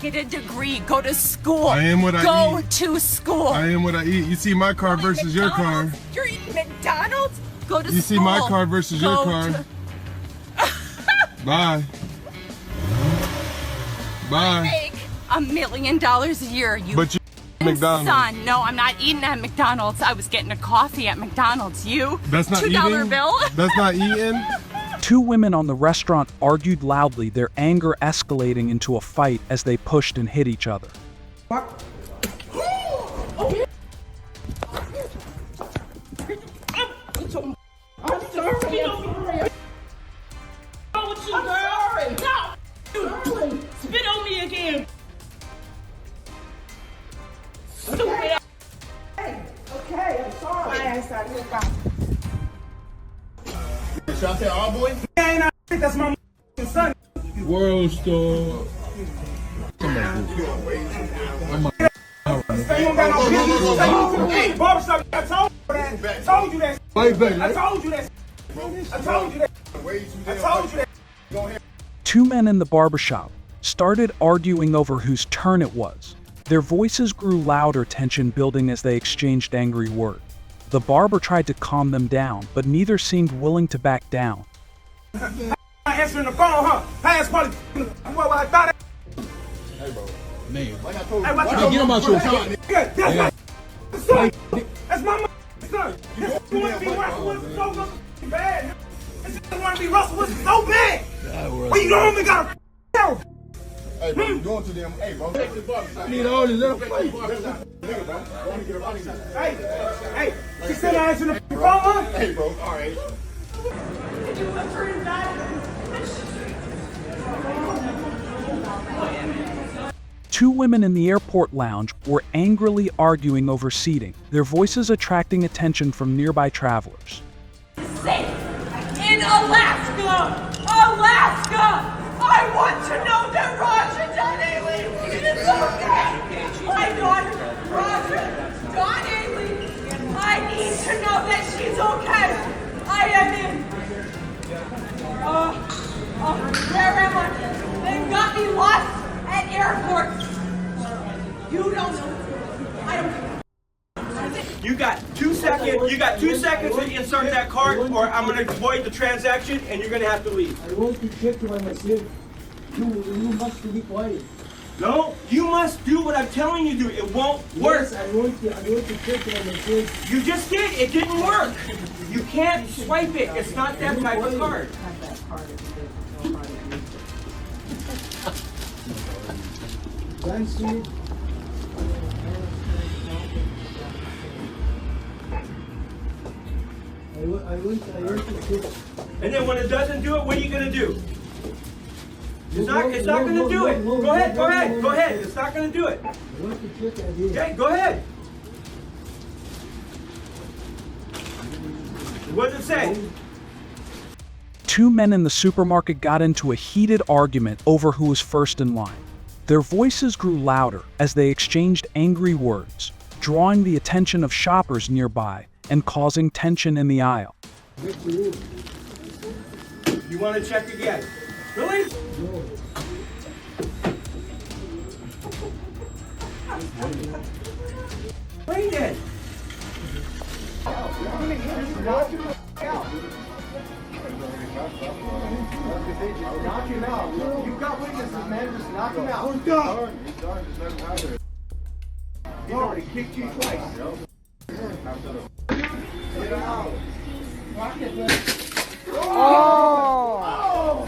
Get a degree. Go to school. I am what I Go eat. to school. I am what I eat. You see my car versus your car. You're eating McDonald's? Go to school. You see my car versus your car. Bye. Bye. I make $1 million a year. But you McDonald's. Son, no, I'm not eating at McDonald's. I was getting a coffee at McDonald's. You? That's not $2 eating? bill? That's not eating? Two women on the restaurant argued loudly, their anger escalating into a fight as they pushed and hit each other. Spit on me again. Okay, I'm sorry. Should I say all boy? Yeah, that's my son. World store. Barbershop, I told you that. I told you that. Wait, baby. I told you that. I told you that. I told you that. Two men in the barbershop started arguing over whose turn it was. Their voices grew louder, tension building as they exchanged angry words. The barber tried to calm them down, but neither seemed willing to back down. I answering the phone, huh? Pass party. What I thought. Hey, bro. Man. Hey, get him out your son. That's my son. This is want to be Russell Wilson so bad. This is want to be Russell Wilson so bad. Well, you don't even got a hell. Hey, bro, you going to them? Hey, bro. I need all this little fight. Hey, she said I answered the phone, huh? Hey, bro. All right. Two women in the airport lounge were angrily arguing over seating, their voices attracting attention from nearby travelers. Safe in Alaska! Alaska! I want to know that Raja Donaley is okay! My daughter, Raja Donaley, I need to know that she's okay! I am in... where am I? They got me lost at airports. You don't know. I don't care. You got 2 seconds. You got 2 seconds to insert that card, or I'm going to void the transaction, and you're going to have to leave. I want to check by myself. You must be quiet. No, you must do what I'm telling you to do. It won't work. Yes, I want to check by myself. You just did. It didn't work. You can't swipe it. It's not that type of card. Can't see it. I want to check. And then when it doesn't do it, what are you going to do? It's not going to do it. Go ahead. It's not going to do it. I want to check again. Okay, go ahead. What does it say? Two men in the supermarket got into a heated argument over who was first in line. Their voices grew louder as they exchanged angry words, drawing the attention of shoppers nearby and causing tension in the aisle. You want to check again? Really? No. Bring it. Knock him out. You got witnesses, man. Just knock him out. He's already kicked you twice. Get out. Oh!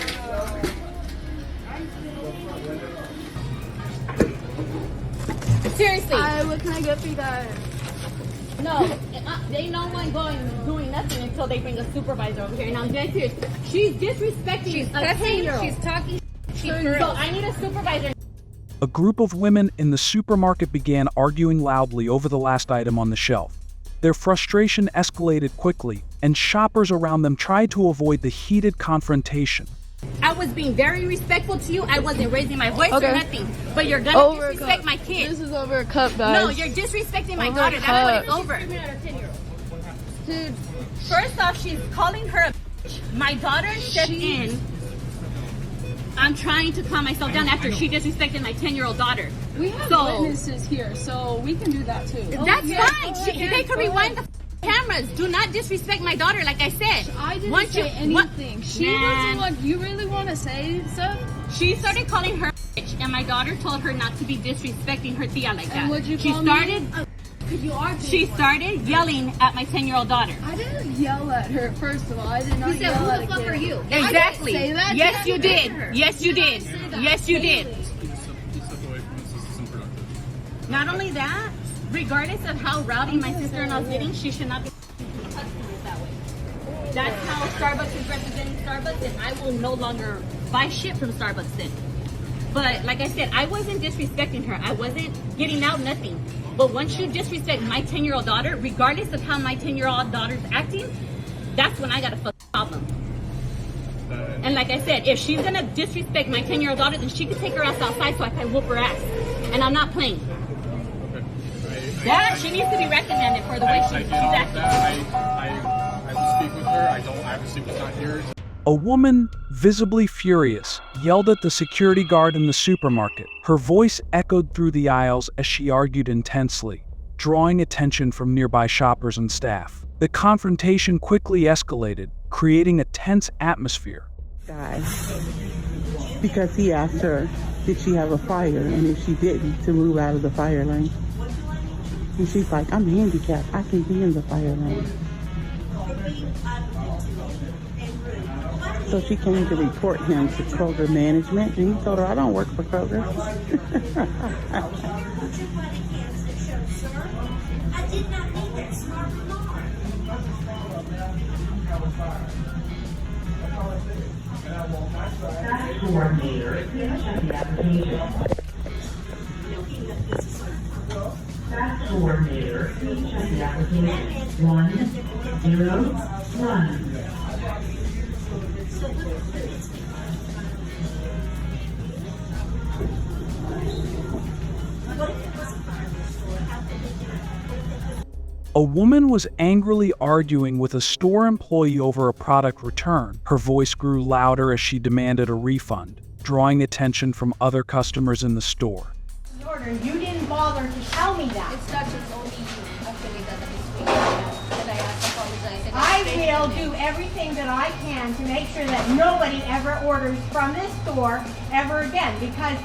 Seriously. What can I get for you guys? No, they no one doing nothing until they bring a supervisor over here. And I'm dead serious. She's disrespecting a 10-year-old. She's talking. So I need a supervisor. A group of women in the supermarket began arguing loudly over the last item on the shelf. Their frustration escalated quickly, and shoppers around them tried to avoid the heated confrontation. I was being very respectful to you. I wasn't raising my voice or nothing. But you're gonna disrespect my kid. This is over a cup, guys. No, you're disrespecting my daughter. That's what it's over. Dude, First off, she's calling her a bitch. My daughter stepped in. I'm trying to calm myself down after she disrespected my 10-year-old daughter. We have So- witnesses here, so we can do that too. That's fine. They can rewind the cameras. Do not disrespect my daughter, like I said. I didn't Once say anything. She was Man. the one. You really want to say stuff? She started calling her bitch, and my daughter told her not to be disrespecting her tia like that. And what'd you she call me? started. Because you are. She started yelling at my 10-year-old daughter. I didn't yell at her. First of all, I did not You said, yell "Who at the a fuck kid." are you?" I Exactly. didn't say that. Yes, you did. Yes, you did. Yes, you did. Not only that, regardless of how rowdy my sister-in-law is getting, she should not be customers that way. That's how Starbucks is representing Starbucks, and I will no longer buy shit from Starbucks then. But like I said, I wasn't disrespecting her. I wasn't getting out nothing. But once you disrespect my 10-year-old daughter, regardless of how my 10-year-old daughter's acting, that's when I got a fucking problem. And like I said, if she's gonna disrespect my 10-year-old daughter, then she can take her ass outside so I can whoop her ass. And I'm not playing. That she needs to be reprimanded for the way she's acting. I will speak with her. I obviously was not here. A woman, visibly furious, yelled at the security guard in the supermarket. Her voice echoed through the aisles as she argued intensely, drawing attention from nearby shoppers and staff. The confrontation quickly escalated, creating a tense atmosphere. Guy, because he asked her, did she have a fire, and if she didn't, to move out of the fire lane. And she's like, I'm handicapped, I can be in the fire lane. So she came to report him to Kroger management, and he told her, I don't work for Kroger. I did not make that smart remark. Coordinator, finish the application. Task coordinator, please check the application. 101. A woman was angrily arguing with a store employee over a product return. Her voice grew louder as she demanded a refund, drawing attention from other customers in the store. Order. You didn't bother to tell me that. It's not just only you, actually, that I have to apologize. I will do everything that I can to make sure that nobody ever orders from this store ever again, because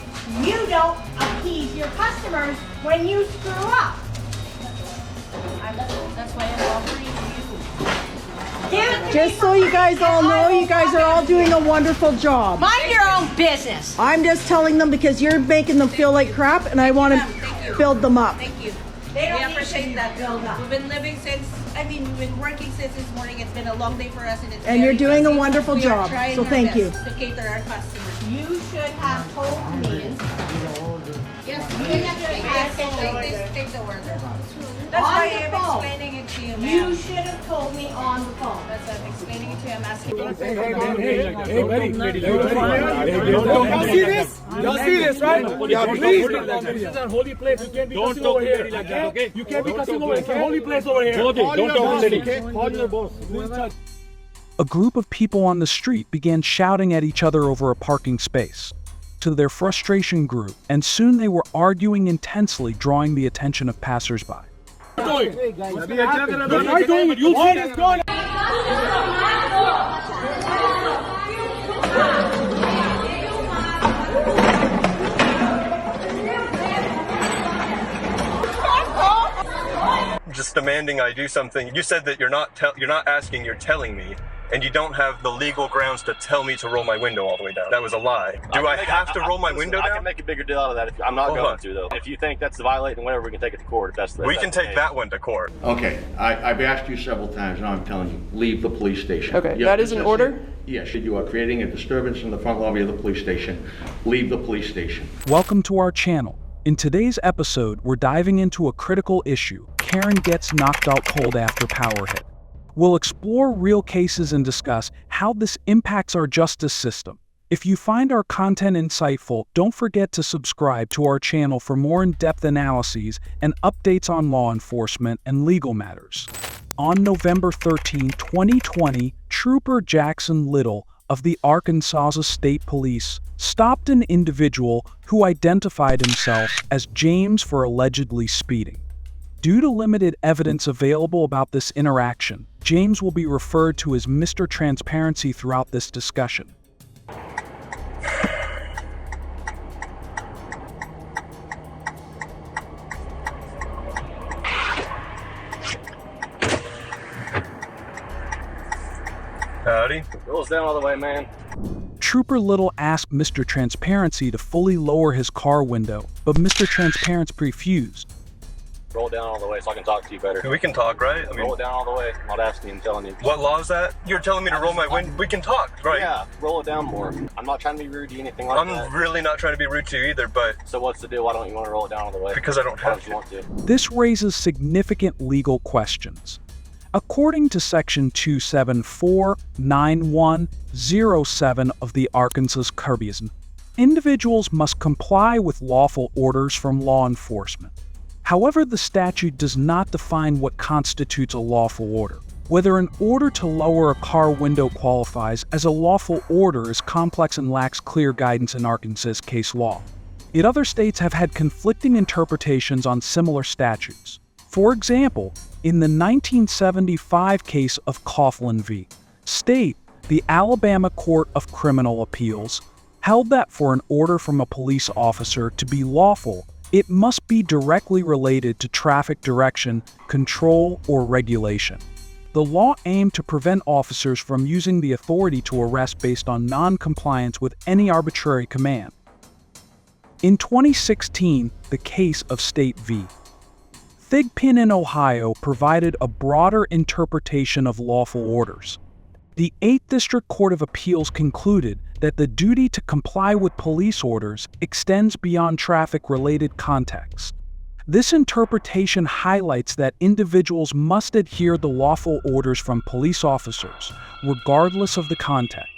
you don't appease your customers when you screw up. That's why I'm offering you. Just so you guys all know, you guys are all doing a wonderful job. Mind your own business. I'm just telling them because you're making them feel like crap, and I want to build them up. Thank you. They don't We need appreciate to that. build up. We've been living since, we've been working since this morning. It's been a long day for us, and it's And you're very doing a busy. wonderful We are job, trying so our thank you. best to cater our customers. You should have told me. Yes, You should have told me. take the order. That's On why the I'm phone. explaining it to you, You ma'am. should have told me on the phone. That's why I'm explaining it to you. I'm asking you. Y'all see this? Y'all see this, right? Please. This is a holy place. You can't be cussing over here. Okay? You can't be cussing over here. It's a holy place over here. Don't talk to the lady. Call your boss. A group of people on the street began shouting at each other over a parking space. To their frustration grew, and soon they were arguing intensely, drawing the attention of passersby. What are you doing? You see this going on? Just demanding I do something. You said that you're not asking, you're telling me, and you don't have the legal grounds to tell me to roll my window all the way down. That was a lie. Do I have to roll my window down? I can make a bigger deal out of that. I'm not going to, though. If you think that's violating whatever, we can take it to court. If that's we can take that one to court. Okay, I've asked you several times, now I'm telling you, leave the police station. Okay, that is an order? Yes, you are creating a disturbance in the front lobby of the police station. Leave the police station. Welcome to our channel. In today's episode, we're diving into a critical issue. Karen gets knocked out cold after power hit. We'll explore real cases and discuss how this impacts our justice system. If you find our content insightful, don't forget to subscribe to our channel for more in-depth analyses and updates on law enforcement and legal matters. On November 13, 2020, Trooper Jackson Little, of the Arkansas State Police stopped an individual who identified himself as James for allegedly speeding. Due to limited evidence available about this interaction, James will be referred to as Mr. Transparency throughout this discussion. Howdy. Rolls down all the way, man. Trooper Little asked Mr. Transparency to fully lower his car window, but Mr. Transparency refused. Roll it down all the way so I can talk to you better. We can talk, right? I mean, roll it down all the way. I'm not asking you, I'm telling you. What law is that? You're telling me to roll my window? We can talk, right? Yeah, roll it down more. I'm not trying to be rude to you, anything like that. I'm really not trying to be rude to you either, but... So what's the deal? Why don't you want to roll it down all the way? Because I don't have to. Want to. This raises significant legal questions. According to Section 274-9107 of the Arkansas Activism, individuals must comply with lawful orders from law enforcement. However, the statute does not define what constitutes a lawful order. Whether an order to lower a car window qualifies as a lawful order is complex and lacks clear guidance in Arkansas case law. Yet other states have had conflicting interpretations on similar statutes. For example, in the 1975 case of Coughlin v. State, the Alabama Court of Criminal Appeals held that for an order from a police officer to be lawful, it must be directly related to traffic direction, control, or regulation. The law aimed to prevent officers from using the authority to arrest based on non-compliance with any arbitrary command. In 2016, the case of State v. Thigpen in Ohio provided a broader interpretation of lawful orders. The 8th District Court of Appeals concluded that the duty to comply with police orders extends beyond traffic-related contexts. This interpretation highlights that individuals must adhere to lawful orders from police officers, regardless of the context.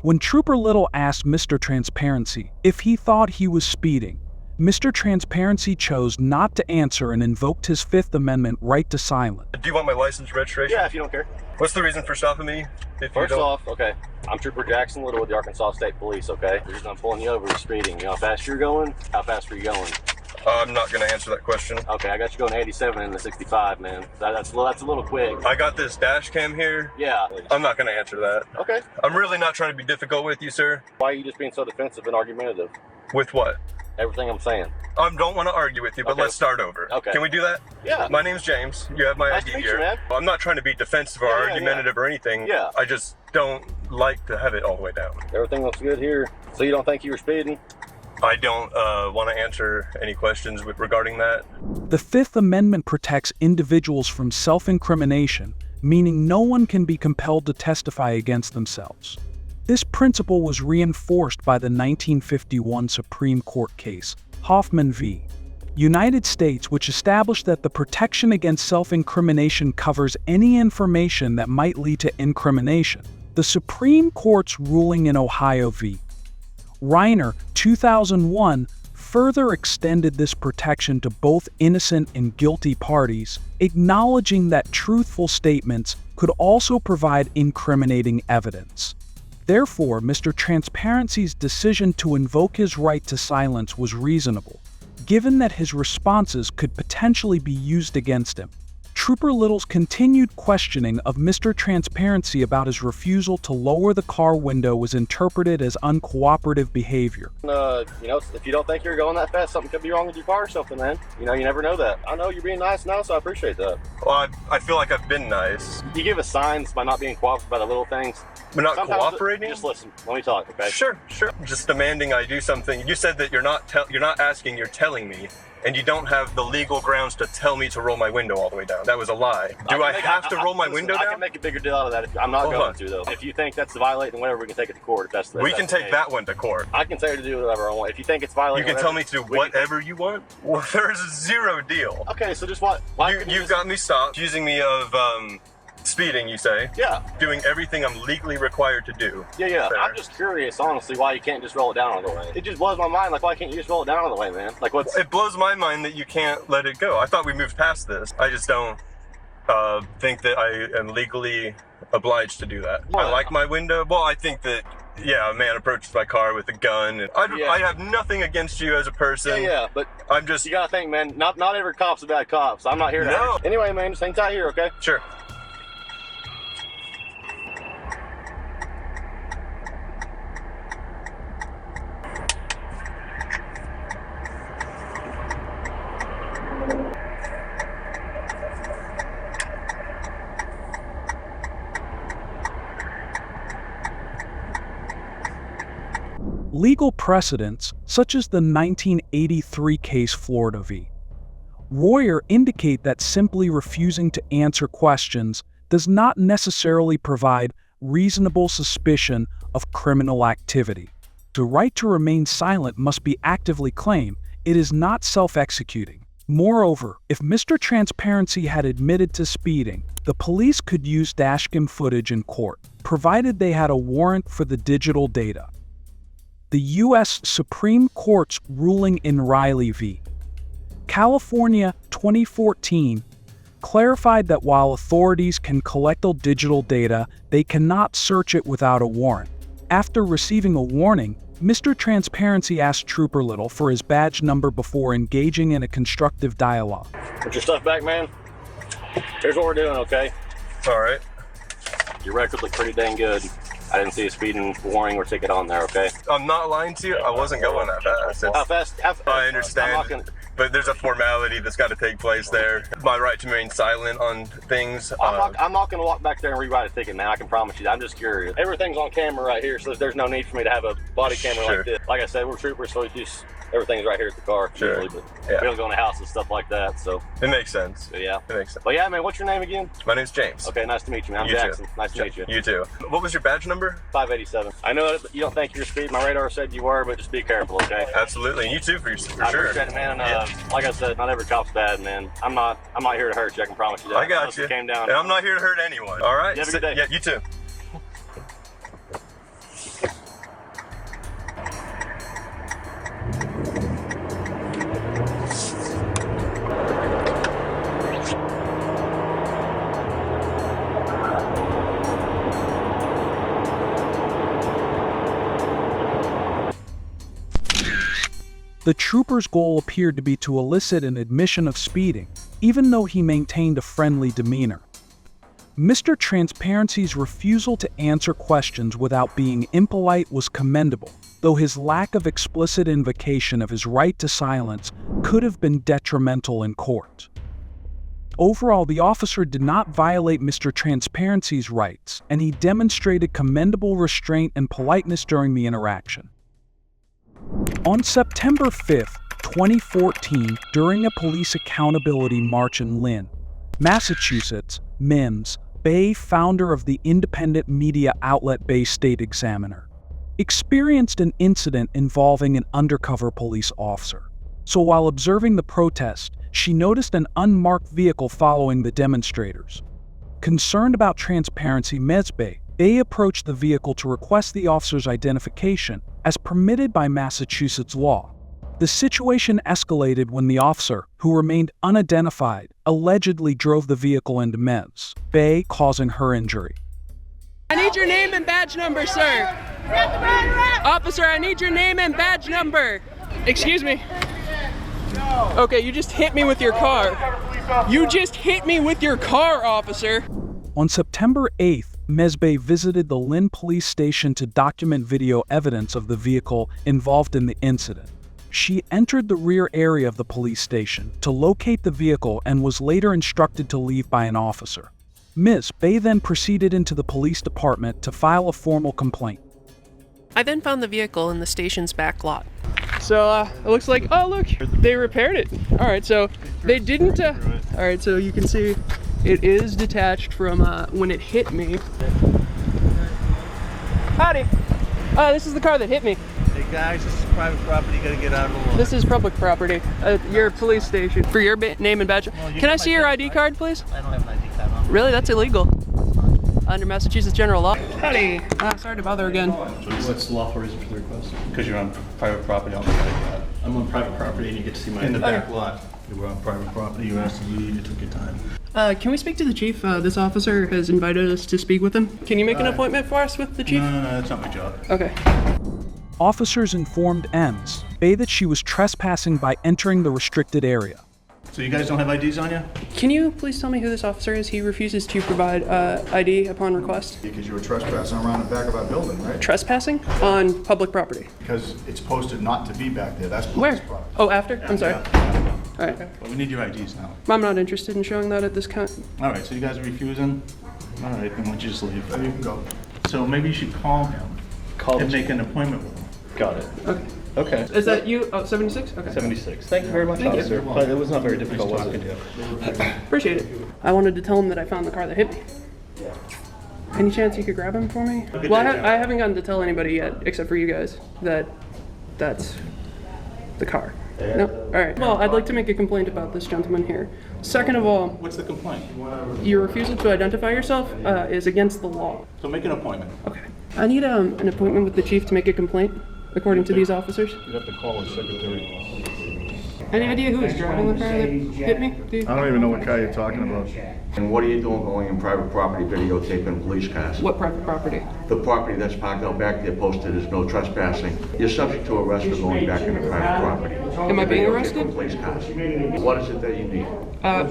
When Trooper Little asked Mr. Transparency if he thought he was speeding, Mr. Transparency chose not to answer and invoked his Fifth Amendment right to silence. Do you want my license and registration? Yeah, if you don't care. What's the reason for stopping me? First off, okay, I'm Trooper Jackson Little with the Arkansas State Police, okay? The reason I'm pulling you over is speeding. You know how fast you're going? How fast are you going? I'm not going to answer that question. Okay, I got you going 87 in the 65, man. That's a little quick. I got this dash cam here. Yeah. I'm not going to answer that. Okay. I'm really not trying to be difficult with you, sir. Why are you just being so defensive and argumentative? With what? Everything I'm saying. I don't want to argue with you, but let's start over. Okay. Can we do that? Yeah. My name's James. You have my nice ID to meet here. you, man. I'm not trying to be defensive or argumentative or anything. Yeah. I just don't like to have it all the way down. Everything looks good here. So you don't think you were speeding? I don't want to answer any questions regarding that. The Fifth Amendment protects individuals from self-incrimination, meaning no one can be compelled to testify against themselves. This principle was reinforced by the 1951 Supreme Court case, Hoffman v. United States, which established that the protection against self-incrimination covers any information that might lead to incrimination. The Supreme Court's ruling in Ohio v. Reiner, 2001, further extended this protection to both innocent and guilty parties, acknowledging that truthful statements could also provide incriminating evidence. Therefore, Mr. Transparency's decision to invoke his right to silence was reasonable, given that his responses could potentially be used against him. Trooper Little's continued questioning of Mr. Transparency about his refusal to lower the car window was interpreted as uncooperative behavior. If you don't think you're going that fast, something could be wrong with your car or something, man. You never know that. I know you're being nice now, so I appreciate that. Well, I feel like I've been nice. You give us signs by not being cooperative by the little things. We're not cooperating? Just listen. Let me talk, okay? Sure. Just demanding I do something. You said that you're not asking, you're telling me. And you don't have the legal grounds to tell me to roll my window all the way down. That was a lie. Do I have to roll my window down? I can make a bigger deal out of that. I'm not going to, though. If you think that's violating whatever, we can take it to court. We can take that one to court. I can tell you to do whatever I want. If you think it's violating, you can tell me to do whatever you want? Well, there's zero deal. Okay, so just what? You've got me stopped, accusing me of speeding, you say? Yeah. Doing everything I'm legally required to do. Yeah. Fair. I'm just curious, honestly, why you can't just roll it down all the way. It just blows my mind. Like, why can't you just roll it down all the way, man? Like, what's... It blows my mind that you can't let it go. I thought we moved past this. I just don't think that I am legally obliged to do that. I like my window. Well, I think that, yeah, a man approaches my car with a gun. And I have nothing against you as a person. Yeah, but I'm just... You gotta think, man, not every cop's a bad cop, so I'm not here to hurt you. Anyway, man, just hang tight here, okay? Sure. Legal precedents, such as the 1983 case Florida v. Royer, indicate that simply refusing to answer questions does not necessarily provide reasonable suspicion of criminal activity. The right to remain silent must be actively claimed. It is not self-executing. Moreover, if Mr. Transparency had admitted to speeding, the police could use dashcam footage in court, provided they had a warrant for the digital data. The U.S. Supreme Court's ruling in Riley v. California 2014 clarified that while authorities can collect digital data, they cannot search it without a warrant. After receiving a warning, Mr. Transparency asked Trooper Little for his badge number before engaging in a constructive dialogue. Put your stuff back, man. Here's what we're doing, okay? All right. Your record looked pretty dang good. I didn't see a speeding warning or ticket on there, okay? I'm not lying to you. I wasn't going that fast. How fast? I understand. But there's a formality that's got to take place there. My right to remain silent on things. I'm not going to walk back there and rewrite a ticket, man. I can promise you that. I'm just curious. Everything's on camera right here, so there's no need for me to have a body camera like this. Like I said, we're troopers, so everything's right here at the car. Sure. Usually, but we don't go in the house and stuff like that, so. It makes sense. But yeah. It makes sense. But yeah, man, what's your name again? My name's James. Okay, nice to meet you, man. I'm Jackson. Too. Nice to meet you. You too. What was your badge number? 587. I know that you don't think you're speeding. My radar said you were, but just be careful, okay? Absolutely. And you too, for sure. I appreciate it, man. Like I said, not every cop's bad, man. I'm not here to hurt you. I can promise you that. I got you. Came down. And I'm not here to hurt anyone. All right. You have a good day. Yeah, you too. The trooper's goal appeared to be to elicit an admission of speeding, even though he maintained a friendly demeanor. Mr. Transparency's refusal to answer questions without being impolite was commendable, though his lack of explicit invocation of his right to silence could have been detrimental in court. Overall, the officer did not violate Mr. Transparency's rights, and he demonstrated commendable restraint and politeness during the interaction. On September 5, 2014, during a police accountability march in Lynn, Massachusetts, Mims Bay, founder of the independent media outlet Bay State Examiner, experienced an incident involving an undercover police officer. So while observing the protest, she noticed an unmarked vehicle following the demonstrators. Concerned about Transparency, Bay approached the vehicle to request the officer's identification, as permitted by Massachusetts law. The situation escalated when the officer, who remained unidentified, allegedly drove the vehicle into Bay, causing her injury. I need your name and badge number, sir. Officer, I need your name and badge number. Excuse me. Okay, you just hit me with your car. You just hit me with your car, officer. On September 8th, Bay visited the Lynn police station to document video evidence of the vehicle involved in the incident. She entered the rear area of the police station to locate the vehicle and was later instructed to leave by an officer. Ms. Bay then proceeded into the police department to file a formal complaint. I then found the vehicle in the station's back lot. So it looks like, oh look, they repaired it. All right, so they didn't, all right, so you can see it is detached from when it hit me. Howdy. This is the car that hit me. Hey guys, this is private property. You gotta get out of the law. This is public property. Your police station. For your name and badge. Well, Can I see your ID card, please? I don't have an ID card on. Really? That's illegal. Under Massachusetts general law. Howdy. Sorry to bother again. What's the lawful reason for the request? Because you're on private property. I'm on private property and you get to see my in the back lot. You were on private property. You asked to leave. You took your time. Can we speak to the chief? This officer has invited us to speak with him. Can you make an appointment for us with the chief? No, that's not my job. Okay. Officers informed Ems Bay that she was trespassing by entering the restricted area. So you guys don't have IDs on you? Can you please tell me who this officer is? He refuses to provide ID upon request. Because you were trespassing around the back of our building, right? Trespassing on public property. Because it's posted not to be back there. That's Where? police property. Oh, after? I'm sorry. Yeah. All right. Well, we need your IDs now. I'm not interested in showing that at this time. All right, so you guys are refusing? All right, then why don't you just leave? So you can go. So maybe you should call him and make an appointment with him. Got it. Okay. Okay. Is that you? Oh, 76? Okay. 76. Thank you very much, Thank you. officer. But it was not very difficult, was it? Appreciate it. I wanted to tell him that I found the car that hit me. Any chance you could grab him for me? Well, I haven't gotten to tell anybody yet, except for you guys, that that's the car. No? All right. Well, I'd like to make a complaint about this gentleman here. Second of all, What's the complaint? your refusal to identify yourself is against the law. So make an appointment. Okay. I need an appointment with the chief to make a complaint, according to these officers. You'd have to call his secretary. Any idea who was driving the car that hit me? Do you? I don't even know what car you're talking about. And what are you doing going in private property videotaping police cars? What private property? The property that's parked out back there posted is no trespassing. You're subject to arrest for going back into private property. Am I being arrested? Police cars. What is it that you need?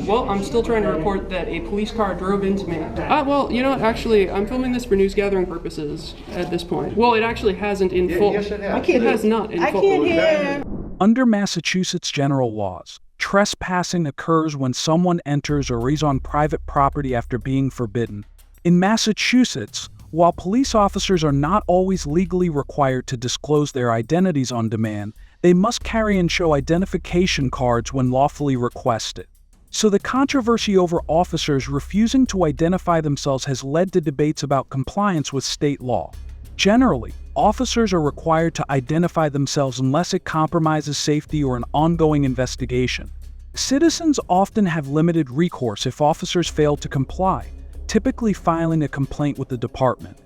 Well, I'm still trying to report that a police car drove into me. Well, you know what, actually, I'm filming this for news gathering purposes at this point. Well, it actually hasn't in full. Yes, it has. It has not in full. I can't hear. Under Massachusetts general laws, trespassing occurs when someone enters or is on private property after being forbidden. In Massachusetts, while police officers are not always legally required to disclose their identities on demand, they must carry and show identification cards when lawfully requested. So the controversy over officers refusing to identify themselves has led to debates about compliance with state law. Generally, officers are required to identify themselves unless it compromises safety or an ongoing investigation. Citizens often have limited recourse if officers fail to comply, typically filing a complaint with the department.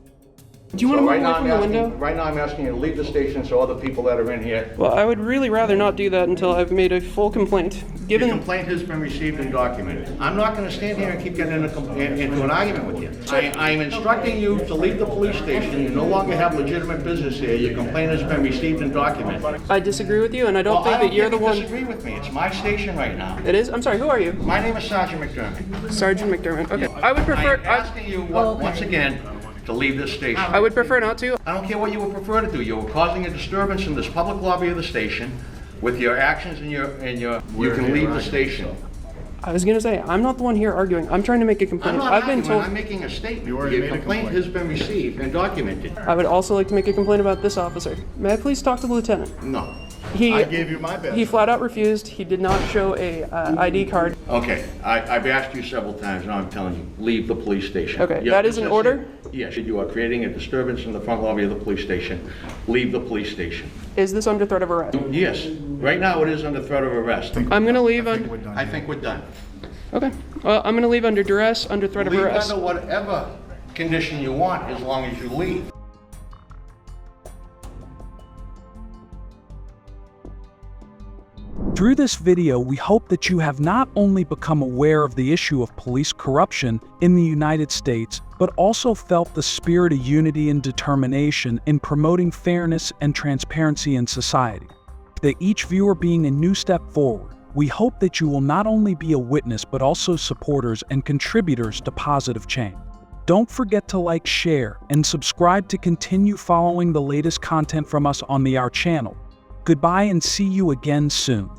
Do you want to move away from the window? Right now I'm asking you to leave the station so other people that are in here. Well, I would really rather not do that until I've made a full complaint. Your complaint has been received and documented. I'm not going to stand here and keep getting into an argument with you. I am instructing you to leave the police station. You no longer have legitimate business here. Your complaint has been received and documented. I disagree with you, and I don't think that you're the one. Disagree with me. It's my station right now. It is? I'm sorry, who are you? My name is Sergeant McDermott. Sergeant McDermott. Okay. I would prefer. I'm asking you once again to leave this station. I would prefer not to. I don't care what you would prefer to do. You were causing a disturbance in this public lobby of the station with your actions and your. You can leave the station. I was gonna say, I'm not the one here arguing. I'm trying to make a complaint. I'm not I've been arguing, told. I'm making a statement. Your complaint has been received and documented. I would also like to make a complaint about this officer. May I please talk to the lieutenant? No. I gave you my best. He flat out refused. He did not show a ID card. Okay, I've asked you several times, now I'm telling you, leave the police station. Okay, that is an order? Yes, you are creating a disturbance in the front lobby of the police station. Leave the police station. Is this under threat of arrest? Yes, right now it is under threat of arrest. I'm gonna leave on. I think we're done. Okay, well, I'm gonna leave under duress, under threat of arrest. Leave under whatever condition you want, as long as you leave. Through this video, we hope that you have not only become aware of the issue of police corruption in the United States, but also felt the spirit of unity and determination in promoting fairness and transparency in society. That each viewer being a new step forward, we hope that you will not only be a witness but also supporters and contributors to positive change. Don't forget to like, share, and subscribe to continue following the latest content from us on our channel. Goodbye and see you again soon.